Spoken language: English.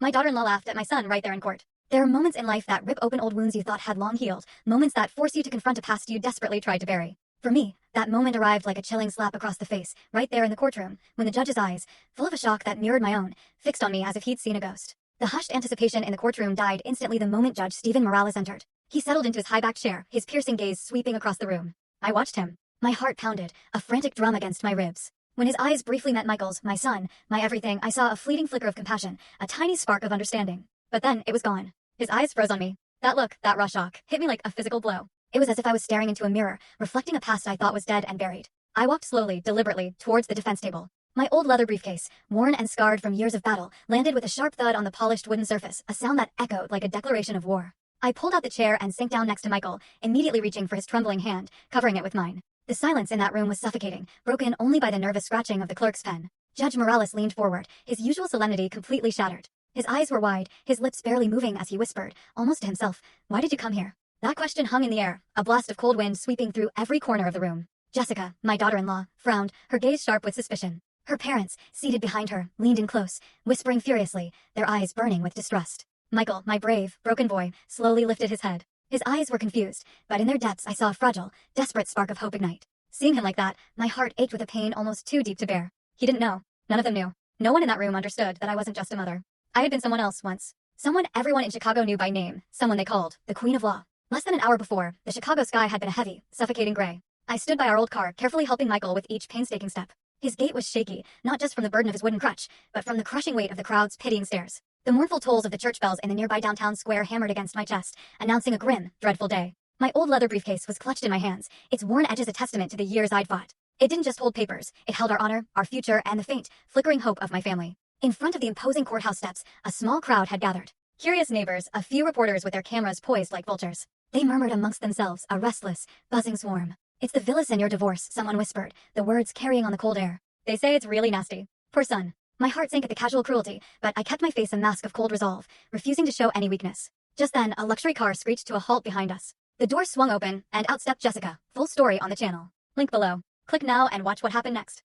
My daughter-in-law laughed at my son right there in court. There are moments in life that rip open old wounds you thought had long healed, moments that force you to confront a past you desperately tried to bury. For me, that moment arrived like a chilling slap across the face, right there in the courtroom, when the judge's eyes, full of a shock that mirrored my own, fixed on me as if he'd seen a ghost. The hushed anticipation in the courtroom died instantly the moment Judge Stephen Morales entered. He settled into his high-backed chair, his piercing gaze sweeping across the room. I watched him. My heart pounded, a frantic drum against my ribs. When his eyes briefly met Michael's, my son, my everything, I saw a fleeting flicker of compassion, a tiny spark of understanding. But then, it was gone. His eyes froze on me. That look, that raw shock, hit me like a physical blow. It was as if I was staring into a mirror, reflecting a past I thought was dead and buried. I walked slowly, deliberately, towards the defense table. My old leather briefcase, worn and scarred from years of battle, landed with a sharp thud on the polished wooden surface, a sound that echoed like a declaration of war. I pulled out the chair and sank down next to Michael, immediately reaching for his trembling hand, covering it with mine. The silence in that room was suffocating, broken only by the nervous scratching of the clerk's pen. Judge Morales leaned forward, his usual solemnity completely shattered. His eyes were wide, his lips barely moving as he whispered, almost to himself, "Why did you come here?" That question hung in the air, a blast of cold wind sweeping through every corner of the room. Jessica, my daughter-in-law, frowned, her gaze sharp with suspicion. Her parents, seated behind her, leaned in close, whispering furiously, their eyes burning with distrust. Michael, my brave, broken boy, slowly lifted his head. His eyes were confused, but in their depths I saw a fragile, desperate spark of hope ignite. Seeing him like that, my heart ached with a pain almost too deep to bear. He didn't know. None of them knew. No one in that room understood that I wasn't just a mother. I had been someone else once. Someone everyone in Chicago knew by name, someone they called the Queen of Law. Less than an hour before, the Chicago sky had been a heavy, suffocating gray. I stood by our old car, carefully helping Michael with each painstaking step. His gait was shaky, not just from the burden of his wooden crutch, but from the crushing weight of the crowd's pitying stares. The mournful tolls of the church bells in the nearby downtown square hammered against my chest, announcing a grim, dreadful day. My old leather briefcase was clutched in my hands, its worn edges a testament to the years I'd fought. It didn't just hold papers, it held our honor, our future, and the faint, flickering hope of my family. In front of the imposing courthouse steps, a small crowd had gathered. Curious neighbors, a few reporters with their cameras poised like vultures. They murmured amongst themselves, a restless, buzzing swarm. "It's the villain in your divorce," someone whispered, the words carrying on the cold air. "They say it's really nasty. Poor son." My heart sank at the casual cruelty, but I kept my face a mask of cold resolve, refusing to show any weakness. Just then, a luxury car screeched to a halt behind us. The door swung open, and out stepped Jessica. Full story on the channel. Link below. Click now and watch what happened next.